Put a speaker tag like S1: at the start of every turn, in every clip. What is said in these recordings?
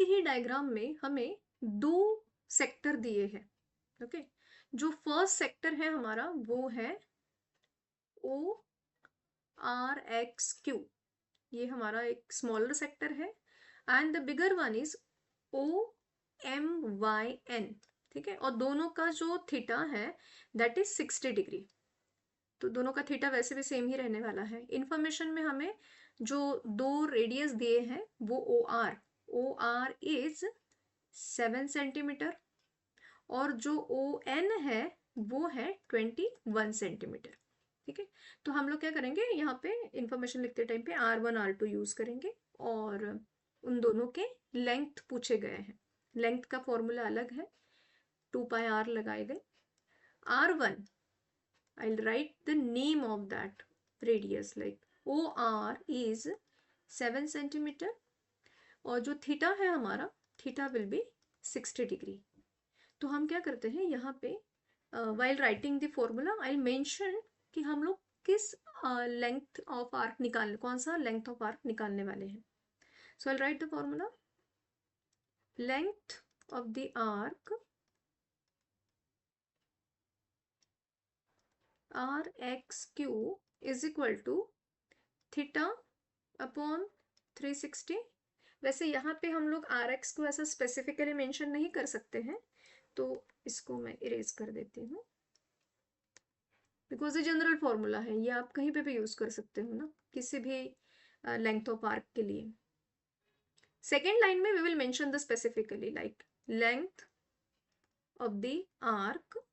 S1: एक ही डायग्राम में हमें दो सेक्टर दिए हैं। ओके, जो फर्स्ट सेक्टर है हमारा वो है ओ आर एक्स क्यू, ये हमारा एक स्मॉलर सेक्टर है, and the bigger one is O M Y N. ठीक है, और दोनों का जो थीटा है दैट इज 60 डिग्री। तो दोनों का थीटा वैसे भी सेम ही रहने वाला है। इंफॉर्मेशन में हमें जो दो रेडियस दिए हैं वो ओ आर इज 7 सेंटीमीटर और जो ओ एन है वो है 21 सेंटीमीटर। ठीक है, तो हम लोग क्या करेंगे, यहाँ पे इंफॉर्मेशन लिखते टाइम पे R1 R2 यूज करेंगे और उन दोनों के लेंथ पूछे गए हैं। लेंथ का फॉर्मूला अलग है, 2 पाई r लगाएंगे। R1, I'll write the name of that radius like OR is 7 centimetre और जो थीटा है हमारा, थीटा विल बी 60 डिग्री। तो हम क्या करते हैं यहाँ पे while writing the formula I'll mention कि हम लोग किस लेंथ ऑफ आर्क निकालने, कौन सा लेंथ ऑफ आर्क निकालने वाले हैं। So I'll write the formula. Length of the arc RXQ is equal to theta upon 360। वैसे यहाँ पे हम लोग RX को ऐसा स्पेसिफिकली मेंशन नहीं कर सकते हैं, तो इसको मैं इरेज कर देती हूँ बिकॉज ये जनरल फॉर्मूला है, ये आप कहीं पे भी यूज कर सकते हो ना, किसी भी लेंथ ऑफ आर्क के लिए। सेकेंड लाइन में we will mention the specifically like length of the arc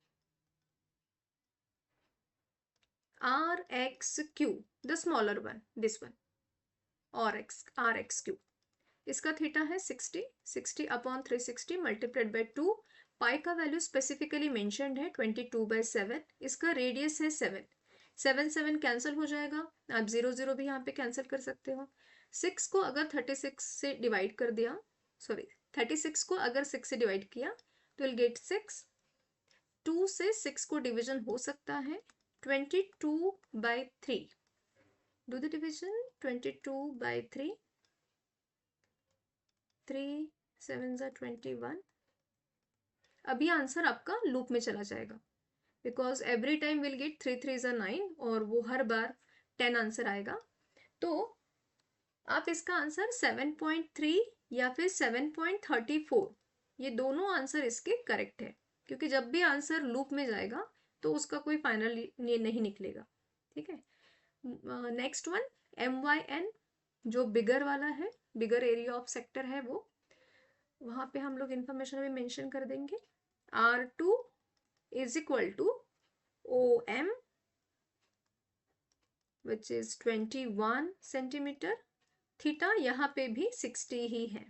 S1: RXQ, the smaller one, this one, RXQ। इसका थीटा है 60 अपॉन 360 मल्टीप्लाइड बाई 2। पाई का वैल्यू स्पेसिफिकली मेंशन्ड है 22/7। इसका रेडियस है 7 कैंसिल हो जाएगा, आप 0 भी यहाँ पे कैंसिल कर सकते हो। 6 को अगर 36 से डिवाइड कर दिया, सॉरी 36 को अगर 6 से डिवाइड किया तो विल गेट 6। 2 से 6 को डिवीजन हो सकता है 22/3। Do the division 22/3, 3 7 21। अभी आंसर आपका लूप में चला जाएगा because every time will get 3 3 9 और वो हर बार 10 आंसर आएगा। तो आप इसका आंसर 7.3 या फिर 7.34, ये दोनों आंसर इसके करेक्ट है, क्योंकि जब भी आंसर लूप में जाएगा तो उसका कोई फाइनल नहीं निकलेगा। ठीक है, नेक्स्ट वन MYN, जो बिगर वाला है, बिगर एरिया ऑफ सेक्टर है, वो वहां पे हम लोग इंफॉर्मेशन में मेंशन कर देंगे। R2 is equal to OM which is 21 centimetre. Theta यहाँ पे भी 60 ही है।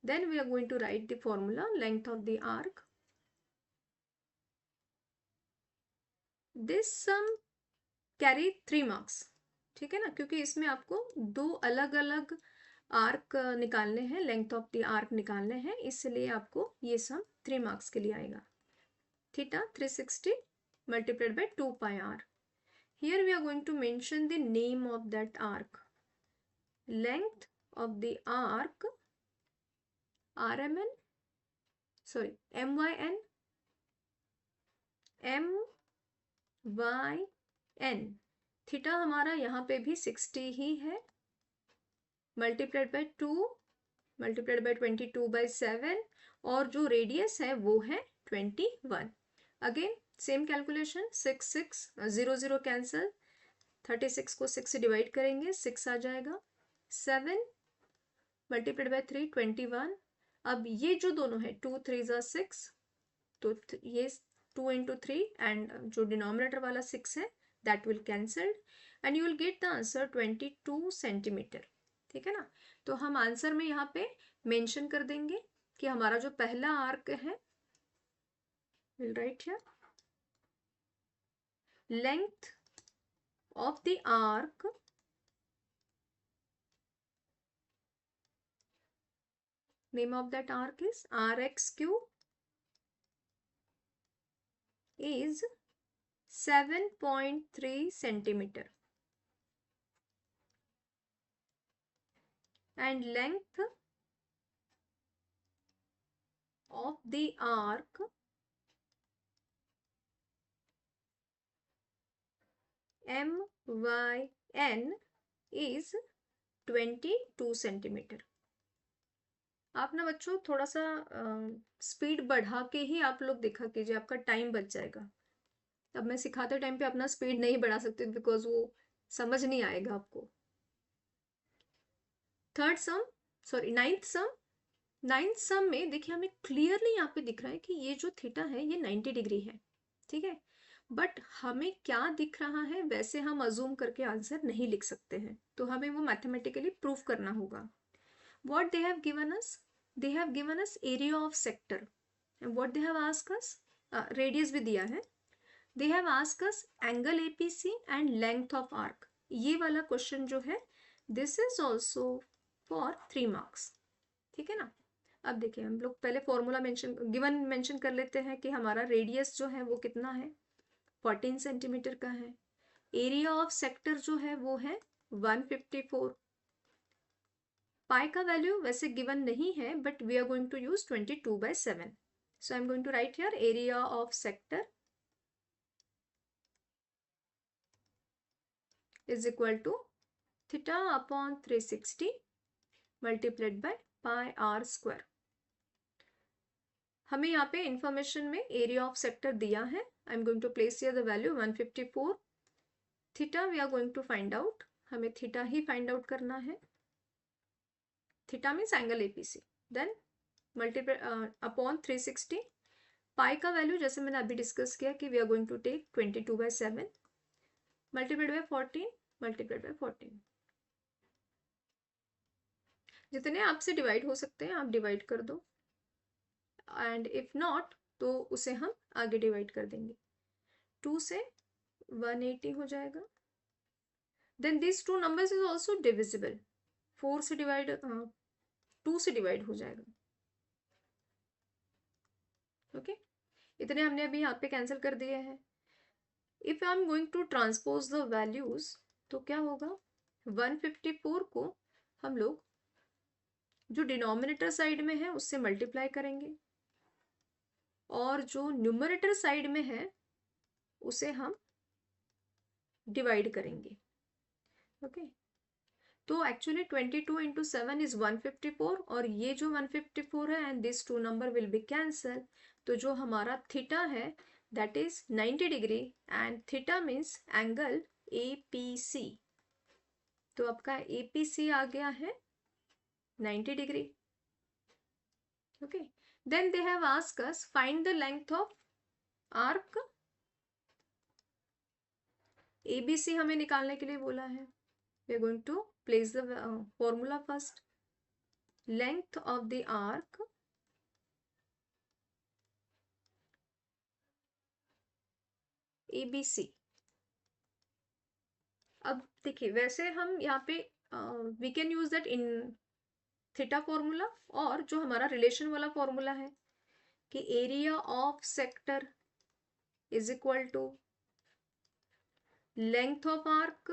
S1: Then we are going to write the formula length of the arc. This sum carry 3 marks. ठीक है ना, क्योंकि इसमें आपको दो अलग अलग आर्क निकालने हैं, लेंथ ऑफ द आर्क निकालने हैं, इसलिए आपको ये सम 3 मार्क्स के लिए आएगा। Theta 360 multiplied by 2 pi r. Here we are going to mention the name of that arc. Length of the arc RMN, sorry MYN, MYN। Theta हमारा यहाँ पे भी 60 ही है, मल्टीप्लाइड बाय 2 मल्टीप्लाइड बाय 22/7 और जो रेडियस है वो है 21। अगेन सेम कैलकुलेशन, 6 6 0 0 कैंसिल, 36 को 6 से डिवाइड करेंगे 6 आ जाएगा, 7 मल्टीप्लाइड बाय 3 21। अब ये जो दोनों है 2 3 6, तो ये 2 into 3 एंड जो डिनोमिनेटर वाला 6 है that will cancelled and you will get the answer 22 centimetre. ठीक है ना, तो हम आंसर में यहाँ पे मेंशन कर देंगे कि हमारा जो पहला आर्क है, will write here length of the arc name of that arc is RXQ is 7.3 centimeter and length of the arc MYN is 22 centimetre. आप ना बच्चों थोड़ा सा स्पीड बढ़ा के ही आप लोग देखा कीजिए, आपका टाइम बच जाएगा। अब मैं सिखाते टाइम पे अपना स्पीड नहीं बढ़ा सकती बिकॉज वो समझ नहीं आएगा आपको। थर्ड सम, सॉरी नाइन्थ सम में देखिए हमें क्लियरली यहाँ पे दिख रहा है कि ये जो थीटा है ये 90 डिग्री है, ठीक है। बट हमें क्या दिख रहा है वैसे हम अजूम करके आंसर नहीं लिख सकते हैं, तो हमें वो मैथमेटिकली प्रूव करना होगा। What they have given us? They have given us area of sector. And what they have asked us? Radius भी दिया है। They have asked us angle APC and length of arc. ये वाला question जो है this is also for 3 marks. ठीक है ना। अब देखिए हम लोग पहले फॉर्मूला गिवन मेंशन कर लेते हैं कि हमारा रेडियस जो है वो कितना है, 14 सेंटीमीटर का है। एरिया ऑफ सेक्टर जो है वो है 154। पाई का वैल्यू वैसे गिवन नहीं है but we are going to use 22/7। So I am going to write here area of sector is equal to theta upon 360 multiplied by pi are square. हमें यहाँ पे इंफॉर्मेशन में एरिया ऑफ सेक्टर दिया है। I am going to place here the value 154। Theta we are going to find out, हमें theta ही find out करना है। Theta means angle APC, then multiply upon 360। Pi का वैल्यू जैसे मैंने अभी डिस्कस किया कि we are going to take 22/7 multiplied by 14 multiplied by 14। जितने आपसे डिवाइड हो सकते हैं आप डिवाइड कर दो, एंड इफ नॉट तो उसे हम आगे डिवाइड कर देंगे। 2 से 180 हो जाएगा। Then this two numbers is also divisible. 4 से डिवाइड 2 से डिवाइड हो जाएगा। ओके इतने हमने अभी यहाँ पे कैंसिल कर दिए हैं। If I am going to transpose the values तो क्या होगा, 154 को हम लोग जो डिनोमिनेटर साइड में है उससे मल्टीप्लाई करेंगे और जो न्यूमरेटर साइड में है उसे हम डिवाइड करेंगे। ओके तो एक्चुअली 22 इंटू 7 इज 154 और ये जो 154 है and this two number will be cancel. तो जो हमारा थीटा है that is 90 degree and theta means angle APC। तो आपका APC आ गया है 90 degree. Okay then they have asked us find the length of arc. ABC हमें निकालने के लिए बोला है। We are going to place the formula first. Length of the arc ABC। अब देखिए वैसे हम यहाँ पे we can use that in theta formula और जो हमारा रिलेशन वाला फॉर्मूला है कि area of sector is equal to length of arc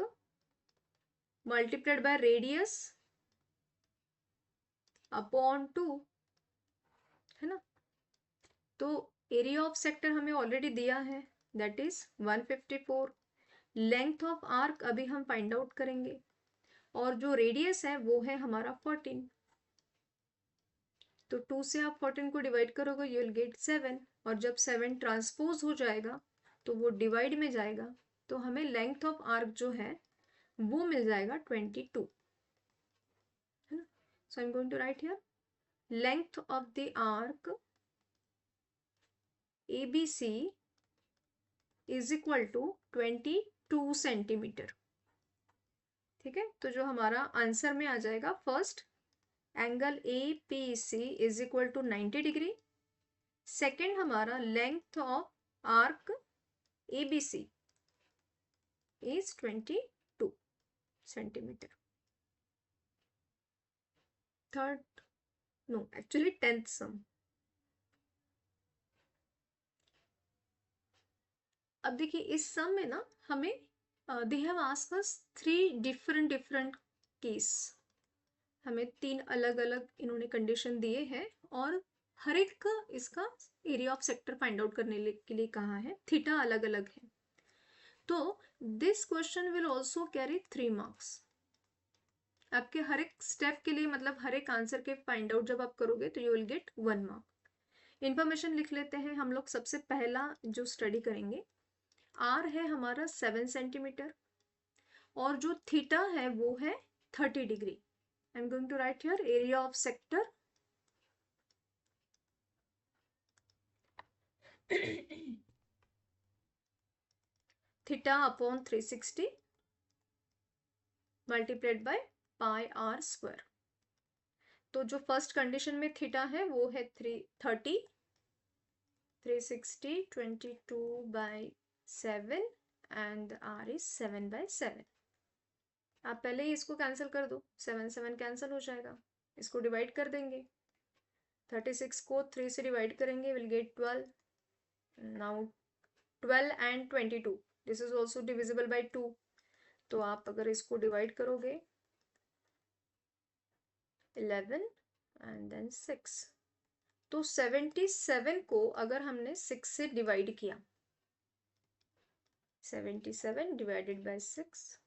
S1: multiplied by radius upon 2, है ना। तो एरिया ऑफ सेक्टर हमें ऑलरेडी दिया है that is 154। Length of arc अभी हम फाइंड आउट करेंगे और जो रेडियस है वो है हमारा 14। तो 2 से आप 14 को डिवाइड करोगे यू विल गेट 7 और जब 7 ट्रांसपोज हो जाएगा तो वो डिवाइड में जाएगा तो हमें लेंथ ऑफ आर्क जो है वो मिल जाएगा 22, है ना। So I am going to write here length of the arc ABC is equal to 22 centimetre. ठीक है तो जो हमारा आंसर में आ जाएगा first angle APC is equal to 90 degree. Second हमारा length of arc ABC is 22 centimetre. Third no actually 10th sum. अब देखिए इस सम में ना हमें they have asked us 3 different case. हमें 3 अलग अलग इन्होंने कंडीशन दिए हैं और हर एक का इसका area of sector find out करने के लिए कहा है, थीटा अलग अलग है। तो this question will also carry 3 marks. आपके हर एक स्टेप के लिए, मतलब हर एक आंसर के फाइंड आउट जब आप करोगे तो you will gate 1 mark. Information लिख लेते हैं हम लोग। सबसे पहला जो स्टडी करेंगे, आर है हमारा 7 सेंटीमीटर और जो थीटा है वो है 30 degree. I am going to write here area of sector theta upon 360 multiplied by pi are square. तो जो फर्स्ट कंडीशन में थीटा है वो है 30, 360 22/7 एंड आर इज 7/7। आप पहले ही इसको कैंसिल कर दो, 7 7 कैंसिल हो जाएगा। इसको डिवाइड कर देंगे, 36 को 3 से डिवाइड करेंगे, will get 12। Now 12 and 22, this is also divisible by 2। तो आप अगर इसको डिवाइड करोगे 11 एंड देन 6, तो 77 को अगर हमने 6 से डिवाइड किया, 77 डिवाइडेड बाय 6,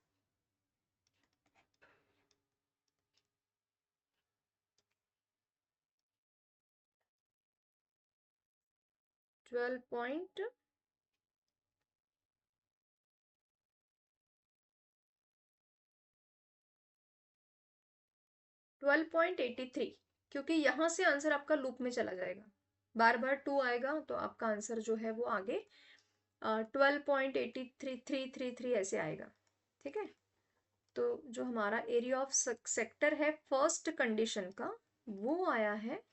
S1: 12.83, क्योंकि यहां से आंसर आपका लूप में चला जाएगा, बार बार 2 आएगा तो आपका आंसर जो है वो आगे 12.83333 ऐसे आएगा। ठीक है, तो जो हमारा एरिया ऑफ सेक्टर है फर्स्ट कंडीशन का वो आया है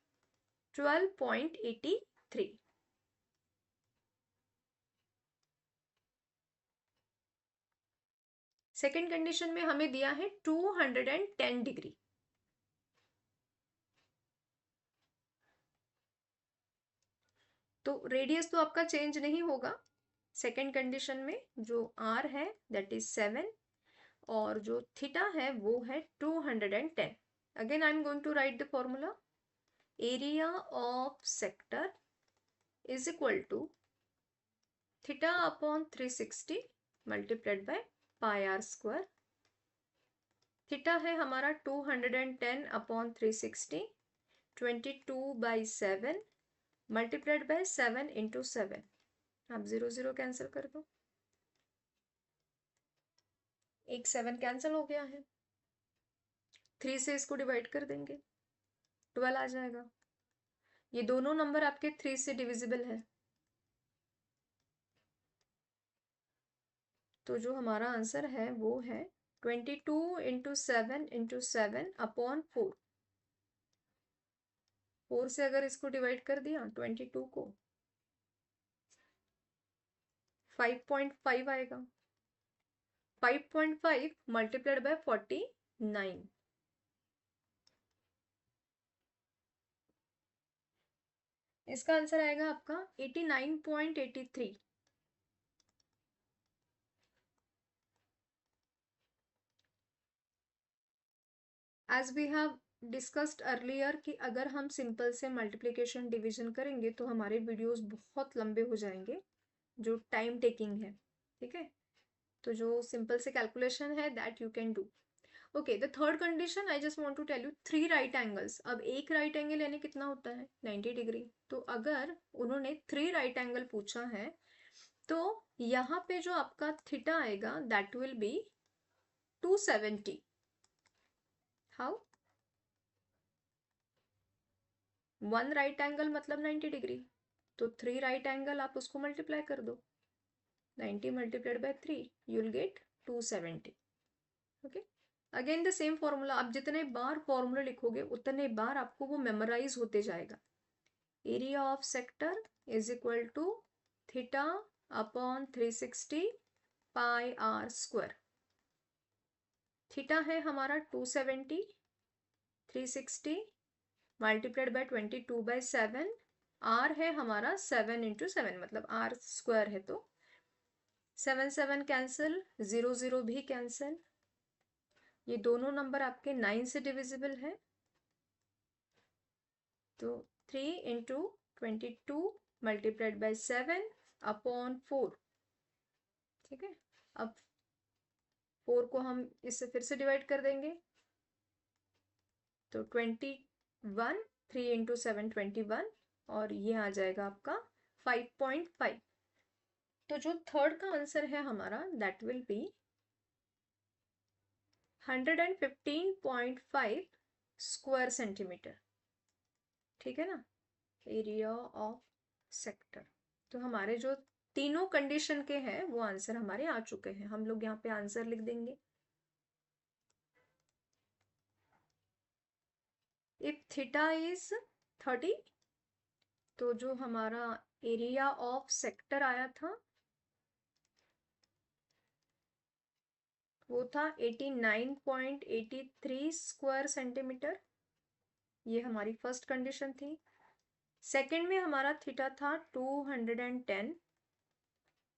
S1: 12.83। सेकेंड कंडीशन में हमें दिया है 210 डिग्री। तो रेडियस तो आपका चेंज नहीं होगा। सेकेंड कंडीशन में जो आर है दैट इज 7 और जो थीटा है वो है 210। Again I am going to write the formula, area of sector is equal to theta upon 360 multiplied by pi are square. Theta है हमारा 210 अपॉन 360, 22/7 मल्टीप्लाइड बाय 7 इंटू 7। आप 0 0 कैंसिल कर दो, एक 7 कैंसिल हो गया है, 3 से इसको डिवाइड कर देंगे, 12 आ जाएगा। ये दोनों नंबर आपके 3 से डिविजिबल है, तो जो हमारा आंसर है वो है 22 इंटू 7 इंटू 7 अपॉन 4। 4 से अगर इसको डिवाइड कर दिया 22 को, 5.5 आएगा। 5.5 मल्टीप्लाइड बाय 49, इसका आंसर आएगा आपका 89.83। As we have discussed earlier कि अगर हम सिंपल से मल्टीप्लिकेशन डिवीजन करेंगे तो हमारे वीडियोस बहुत लंबे हो जाएंगे, जो टाइम टेकिंग है। ठीक है, तो जो सिंपल से कैलकुलेशन है that you can do. Okay, the third condition I just want to tell you 3 right angles. अब एक राइट एंगल यानी कितना होता है 90 डिग्री। तो अगर उन्होंने 3 राइट एंगल पूछा है तो यहाँ पे जो आपका थीटा आएगा that will be 270। How? 1 right angle मतलब 90 डिग्री, तो 3 राइट एंगल आप उसको मल्टीप्लाई कर दो, 90 multiplied by 3 you will gate 270। Okay, again the same formula, आप जितने बार फॉर्मूला लिखोगे उतने बार आपको वो मेमोराइज होते जाएगा। Area of sector is equal to theta upon 360 pi are square. Theta है हमारा 270, 360 मल्टीप्लाइड बाय 22/7, आर है हमारा 7 इंटू 7 मतलब आर स्क्वायर है, तो 7 7 कैंसिल, 0 0 भी कैंसिल। ये दोनों नंबर आपके 9 से डिविजिबल है, तो 3 इंटू 22 मल्टीप्लाइड बाई 7 अपॉन 4। ठीक है, अब 4 को हम इससे फिर से डिवाइड कर देंगे, तो 21, 3 इंटू 7 21, और ये आ जाएगा आपका 5.5। तो जो थर्ड का आंसर है हमारा that will be 115.5 square centimetre. ठीक है ना, एरिया ऑफ सेक्टर। तो हमारे जो तीनों कंडीशन के हैं वो आंसर हमारे आ चुके हैं। हम लोग यहाँ पे आंसर लिख देंगे। इफ थीटा इज 30, तो जो हमारा एरिया ऑफ सेक्टर आया था वो था 89.83 स्क्वायर सेंटीमीटर। ये हमारी फर्स्ट कंडीशन थी। सेकंड में हमारा थीटा था 210,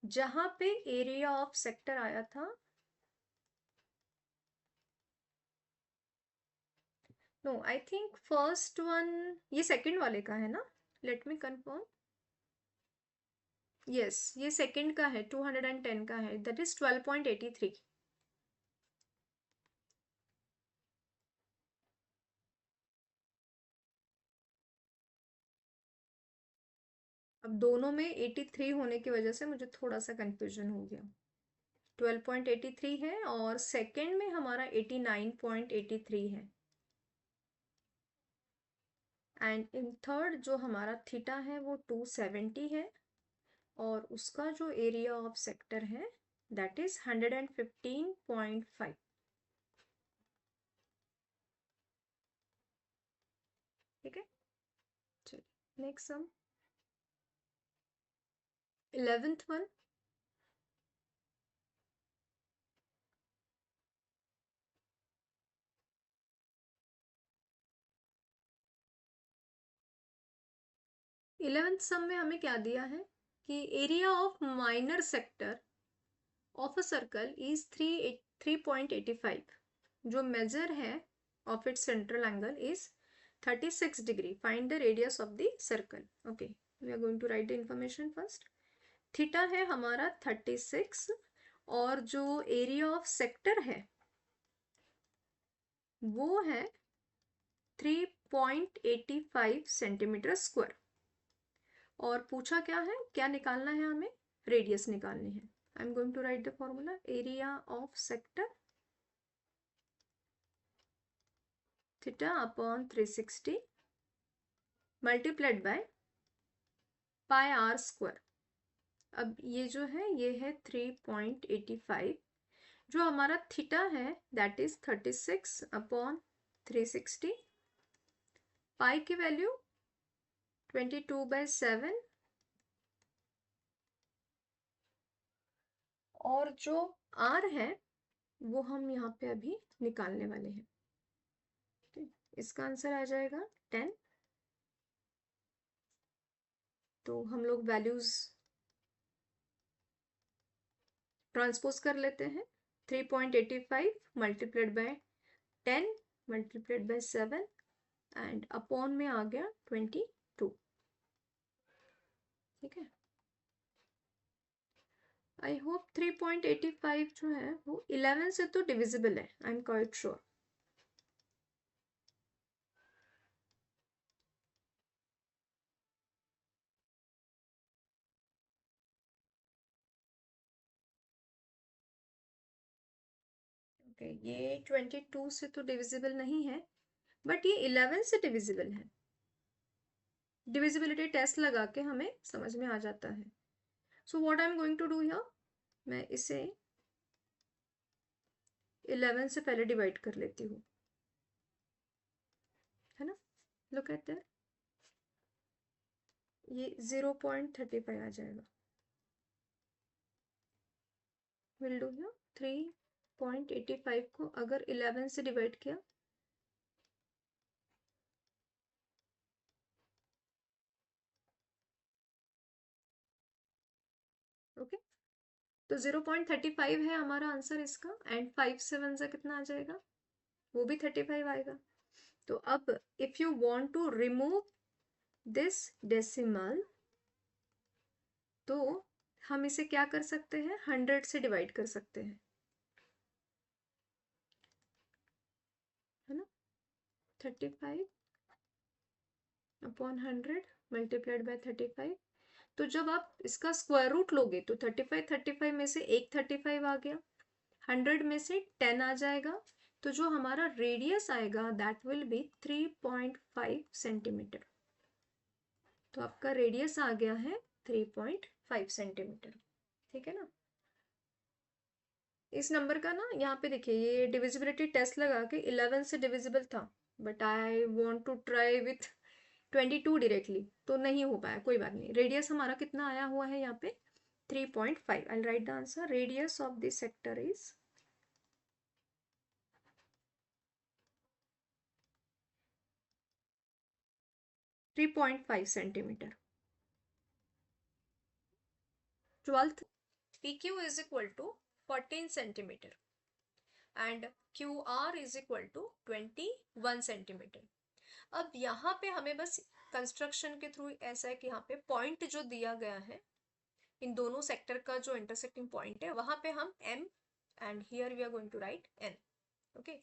S1: जहां पे एरिया ऑफ सेक्टर आया था, no I think first one, ये सेकंड वाले का है ना, लेट मी कंफर्म। यस, ये सेकंड का है, 210 का है, दैट इज 12.83। अब दोनों में 83 होने की वजह से मुझे थोड़ा सा कंफ्यूजन हो गया। 12.83 है और सेकंड में हमारा 89.83 है, एंड इन थर्ड जो हमारा थीटा है वो 270 है, और उसका जो एरिया ऑफ सेक्टर है दैट इज 115.5। ठीक है, चलिए next sum, 11th one. Eleventh sum में हमें क्या दिया है कि area of minor sector of a circle is 3.85, जो मेजर है of its central angle is 36 degree, find the radius of the circle. Okay, we are going to write the information first. Theta है हमारा 36, और जो area of sector है वो है 3.85 centimetre square, और पूछा क्या है, क्या निकालना है हमें, रेडियस निकालनी है। I am going to write the formula, area of sector theta upon 360 multiplied by pi are square. अब ये जो है ये है 3.85, जो हमारा थीटा है दैट इज 36 अपॉन 360, पाई की वैल्यू 22/7, और जो आर है वो हम यहाँ पे अभी निकालने वाले हैं। इसका आंसर आ जाएगा 10। तो हम लोग वैल्यूज ट्रांसपोज कर लेते हैं, 3.85 multiplied by 10 multiplied by 7, and upon में आ गया 22। ठीक है, आई होप 3.85 जो है वो 11 से तो डिविजिबल है, I am quite sure. Okay, ये 22 से तो डिविजिबल नहीं है, बट ये 11 से डिविजिबल है। डिविजिबिलिटी टेस्ट लगा के हमें समझ में आ जाता है। So what I am going to do here, मैं इसे 11 से पहले डिवाइड कर लेती हूँ, है ना। लुक एट दैट, ये 0.35 आ जाएगा। विल डू हियर 3.85 को अगर 11 से डिवाइड किया, ओके, तो 0.35 है हमारा आंसर इसका, एंड 5 से 1 से कितना आ जाएगा, वो भी 35 आएगा। तो अब if you want to remove this decimal, तो हम इसे क्या कर सकते हैं, 100 से डिवाइड कर सकते हैं, है ना। 35 अपॉन 100 मल्टीप्लाइड बाय 35। तो जब आप इसका स्क्वायर रूट लोगे तो 35 में से एक 35 आ गया, 100 में से 10 आ जाएगा, तो जो हमारा रेडियस आएगा दैट विल बी 3.5 सेंटीमीटर। तो आपका रेडियस आ गया है 3.5 सेंटीमीटर, ठीक है ना। इस नंबर का ना यहाँ पे देखिए, ये डिविजिबिलिटी टेस्ट लगा के 11 से डिविजिबल था, but I want to try with 22 directly, तो नहीं हो पाया, कोई बात नहीं। रेडियस हमारा कितना आया हुआ है यहाँ पे 3.5। I write the answer, radius of this sector is 3.5 centimetre. 12th, PQ is equal to 14 centimetre and QR is equal to 21 centimetre. अब यहाँ पे हमें बस कंस्ट्रक्शन के थ्रू ऐसा है कि यहाँ पे पॉइंट जो दिया गया है, इन दोनों सेक्टर का जो इंटरसेक्टिंग पॉइंट है, वहां पे हम M and here we are going to write N। Okay,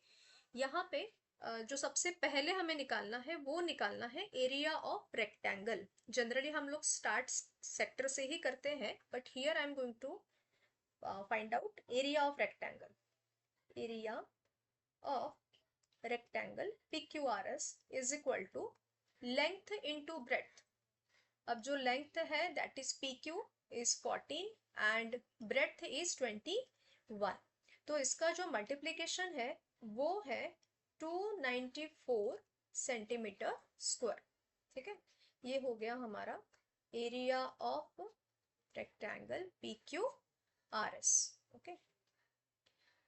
S1: यहाँ पे जो सबसे पहले हमें निकालना है वो निकालना है एरिया ऑफ रेक्टेंगल। जनरली हम लोग स्टार्ट सेक्टर से ही करते हैं, but here I am going to find out area of rectangle. Area of rectangle PQRS is equal to length into breadth. अब जो लेंथ है that is PQ is 14 and breadth is 21, तो इसका जो मल्टीप्लीकेशन है वो है 294 सेंटीमीटर स्क्वायर, ठीक है। ये हो गया हमारा area of rectangle PQRS। Okay,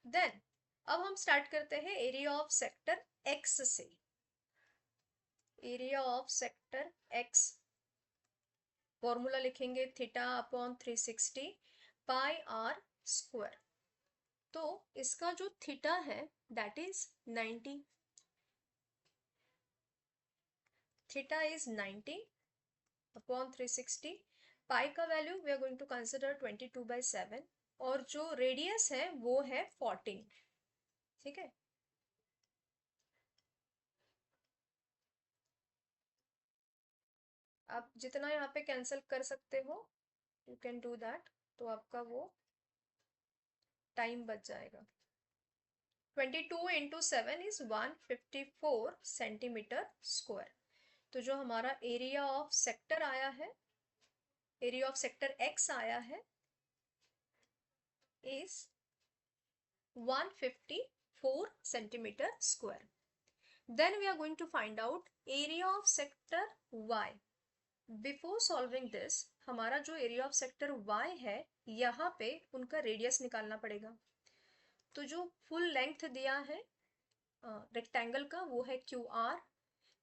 S1: then अब हम स्टार्ट करते हैं एरिया ऑफ सेक्टर X से। Area of sector X, formula लिखेंगे theta upon 360 pi are square. तो इसका जो थीटा है that is 90, theta is 90 upon 360, pi का value we are going to consider 22/7, और जो रेडियस है वो है 14, ठीक है। आप जितना यहाँ पे कैंसिल कर सकते हो यू कैन डू दैट, तो आपका वो टाइम बच जाएगा। 22 इंटू 7 इज 154 सेंटीमीटर स्क्वायर। तो जो हमारा एरिया ऑफ सेक्टर आया है, एरिया ऑफ सेक्टर X आया है is 154 centimetre square. Then we are going to find out area of sector Y। Before solving this, हमारा जो एरिया ऑफ सेक्टर Y है यहाँ पे उनका रेडियस निकालना पड़ेगा। तो जो फुल लेंथ दिया है रेक्टेंगल का वो है QR।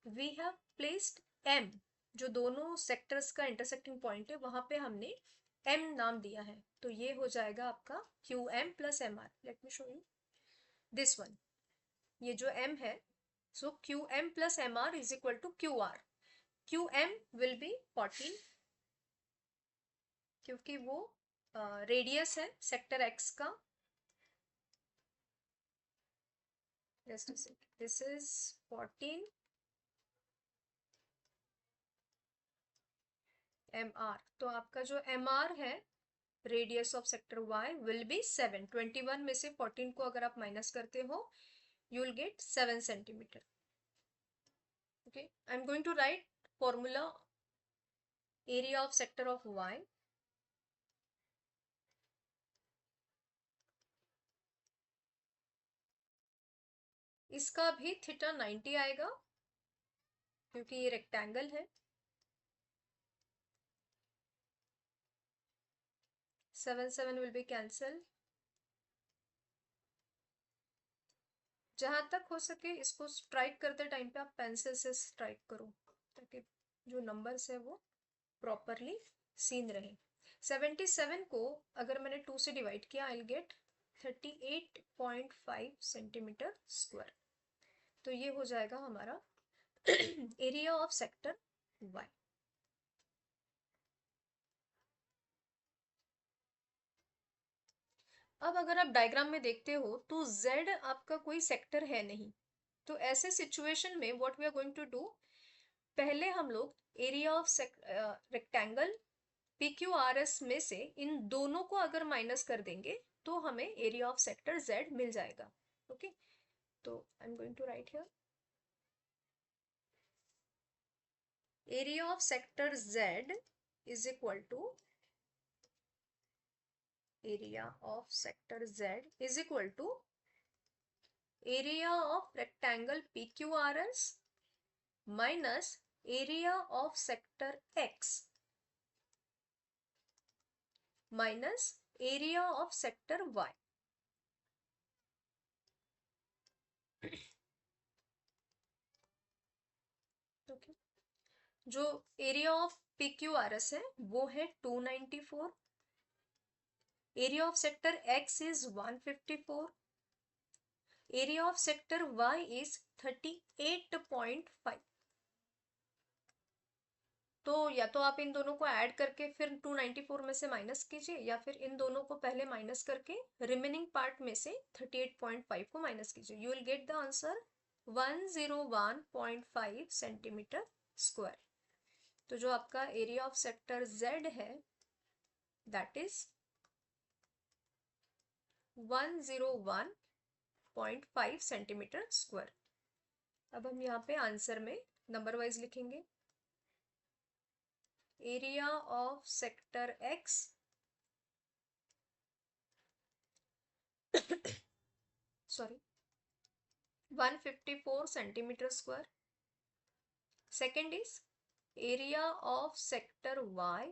S1: We have placed M, जो दोनों सेक्टर्स का इंटरसेक्टिंग पॉइंट है वहां पे हमने M नाम दिया है, तो ये हो जाएगा आपका QM plus MR। Let me show you this one, ये जो M है, so QM plus MR is equal to QR। QM will be 14 क्योंकि वो रेडियस है सेक्टर X का। Just a second, this is 14 MR, तो आपका जो MR है radius of sector Y will be 7। 21 में से 14 को अगर आप माइनस करते हो you will get 7 centimetre. Okay, I am going to write formula area of sector of Y। इसका भी थीटा 90 आएगा क्योंकि ये रेक्टेंगल है। 7 7 विल बी कैंसल। जहां तक हो सके इसको स्ट्राइक करते टाइम पे आप पेंसिल से स्ट्राइक करो ताकि जो नंबर्स है वो प्रॉपरली सीन रहे। 77 को अगर मैंने 2 से डिवाइड किया I will get 38.5 centimetre square. तो ये हो जाएगा हमारा एरिया ऑफ सेक्टर Y। अब अगर आप डायग्राम में देखते हो तो z आपका कोई सेक्टर है नहीं, तो ऐसे सिचुएशन में what we are going to do, पहले हम लोग एरिया ऑफ रेक्टेंगल PQRS में से इन दोनों को अगर माइनस कर देंगे तो हमें एरिया ऑफ सेक्टर Z मिल जाएगा। ओके, तो I am going to write here area of sector Z is equal to area of sector Z is equal to area of rectangle PQRS minus area of sector X minus area of sector Y। Okay, जो area of PQRS है वो है 294, area of sector X is 154, area of sector Y is 38.5। तो या तो आप इन दोनों को ऐड करके फिर 294 में से माइनस कीजिए, या फिर इन दोनों को पहले माइनस करके रिमेनिंग पार्ट में से 38.5 को माइनस कीजिए। You will get the answer 101.5 centimetre square. तो जो आपका एरिया ऑफ सेक्टर Z है दैट इज 101.5 सेंटीमीटर स्क्वायर। अब हम यहाँ पे आंसर में नंबर वाइज लिखेंगे area of sector X sorry 154 centimetre square. Second is area of sector Y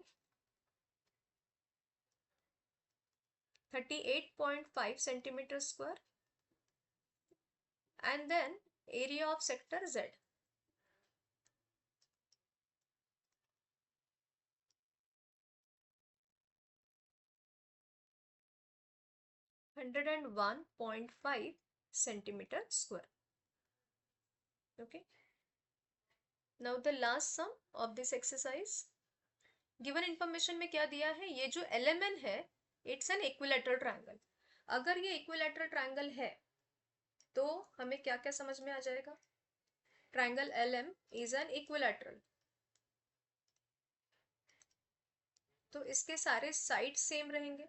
S1: 38.5 centimetre square and then area of sector Z 101.5 centimetre square. Okay, now the last sum of this exercise, given information में क्या दिया है, ये जो LMN है it's an equilateral triangle। अगर ये equilateral triangle है तो हमें क्या क्या समझ में आ जाएगा, triangle LM is an equilateral, तो इसके सारे साइड सेम रहेंगे।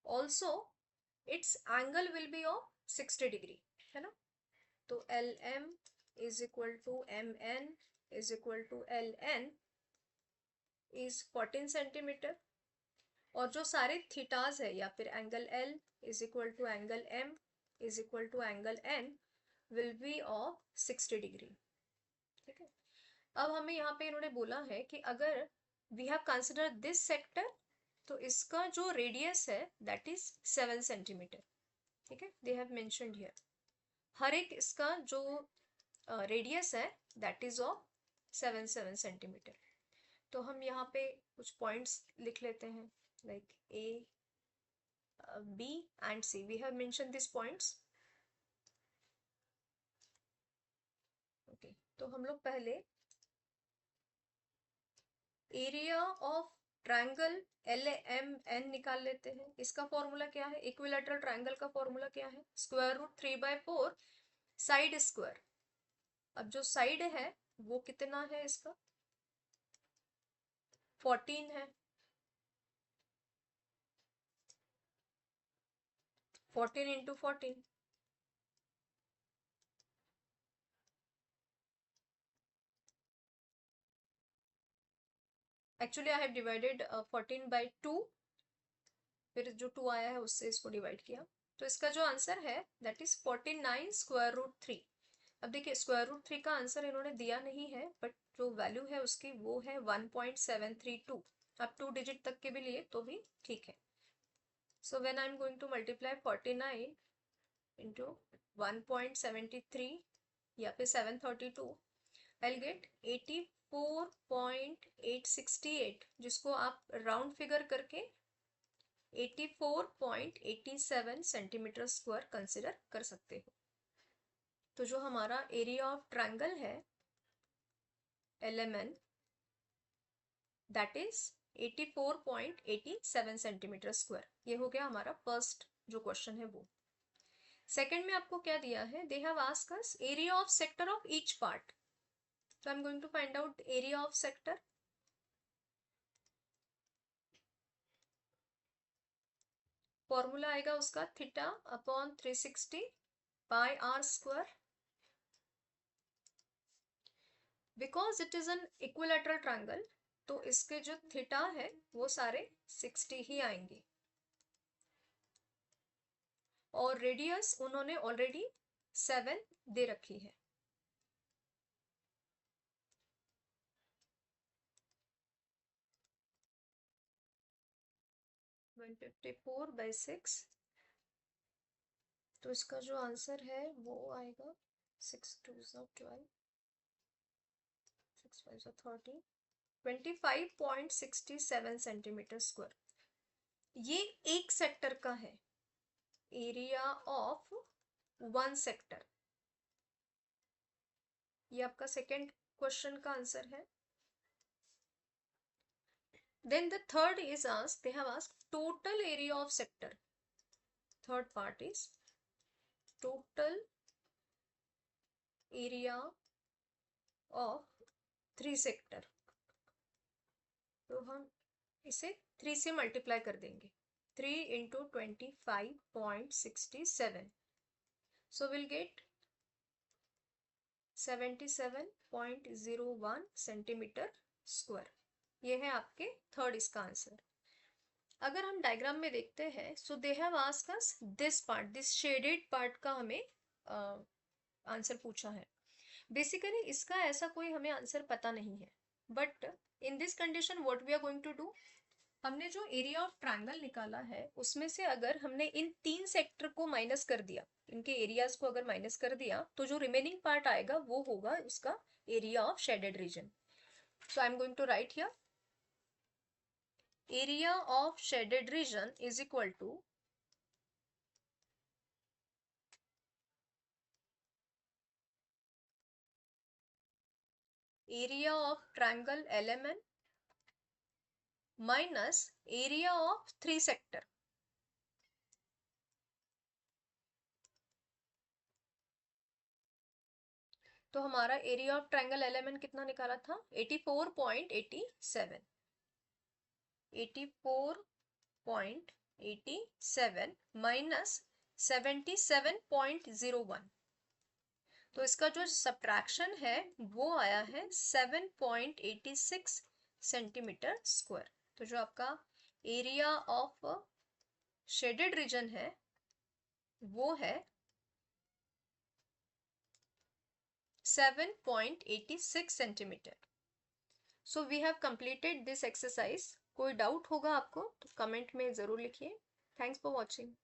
S1: Also its angle will be of 60 degree, है ना। तो LM is equal to MN is equal to LN is 14 centimetre, और जो सारे थीटाज है या फिर angle L is equal to angle M is equal to angle N will be of 60 degree. ठीक है, अब हमें यहाँ पे इन्होंने बोला है कि अगर we have consider this sector तो इसका जो रेडियस है दैट इज 7 सेंटीमीटर। ठीक है, दे हैव मेंशन्ड हियर हर एक इसका जो रेडियस है दैट इज ऑफ 7 सेंटीमीटर। तो हम यहाँ पे कुछ पॉइंट्स लिख लेते हैं like A, B and C, we have mention this points. Okay, तो हम लोग पहले एरिया ऑफ ट्रायंगल LMN निकाल लेते हैं। इसका फॉर्मूला क्या है, इक्विलैटरल ट्रायंगल का फॉर्मूला क्या है, स्क्वायर रूट 3/4 साइड स्क्वायर। अब जो साइड है वो कितना है, इसका 14 है, 14 into 14, actually I have divided 14/2, फिर जो 2 आया है उससे इसको डिवाइड किया, तो इसका जो आंसर है दैट इज 49 स्क्वायर रूट 3। अब देखिए स्क्वायर रूट 3 का आंसर इन्होंने दिया नहीं है, बट जो वैल्यू है उसकी वो है 1.732। अब 2 डिजिट तक के भी लिए तो भी ठीक है। So when I am going to multiply 49 into 1.73 या फिर 732, आई विल गेट 84.868, जिसको आप राउंड फिगर करके 84.87 सेंटीमीटर स्क्वायर कंसिडर कर सकते हो। तो जो हमारा एरिया ऑफ ट्रायंगल है LMN that is 84.87 centimetre square. ये हो गया हमारा फर्स्ट जो क्वेश्चन है वो। सेकंड में आपको क्या दिया है, they have asked us area of sector of each part. So I'm going to find out area of sector. Formula आएगा उसका theta upon 360 pi are square. Because it is an equilateral triangle तो इसके जो theta है वो सारे 60 ही आएंगे। और रेडियस उन्होंने ऑलरेडी 7 दे रखी है। वन 154/6 तो इसका जो आंसर है वो आएगा 6 2 12 6 5 30 25.67 सेंटीमीटर स्क्वायर। ये एक सेक्टर का है, एरिया ऑफ वन सेक्टर। ये आपका सेकेंड क्वेश्चन का आंसर है। Then the third is asked, they have asked total area of sector. Third part is total area of 3 sector. तो हम इसे 3 से मल्टीप्लाई कर देंगे, 3 into 25.67. So we'll get 77.01 centimetre square. ये है आपके थर्ड इसका आंसर। अगर हम डायग्राम में देखते हैं, so they have asked us this part, this shaded part का हमें आंसर पूछा है। बेसिकली इसका ऐसा कोई हमें आंसर पता नहीं है, but in this condition what we are going to do, हमने जो एरिया ऑफ ट्रायंगल निकाला है उसमें से अगर हमने इन 3 सेक्टर को माइनस कर दिया, इनके एरियाज को अगर माइनस कर दिया, तो जो रिमेनिंग पार्ट आएगा वो होगा उसका area of shaded region. So I am going to write here area of shaded region is equal to area of triangle LMN minus area of 3 sector। तो हमारा एरिया ऑफ ट्रायंगल LMN कितना निकाला था, 84.87, 84.87 minus 77.01। तो इसका जो subtraction है वो आया है 7.86 सेंटीमीटर स्क्वायर। तो जो आपका एरिया ऑफ शेडेड रीजन है वो है 7.86 centimetre. So we have completed this exercise. कोई डाउट होगा आपको तो कमेंट में जरूर लिखिए। Thanks for watching.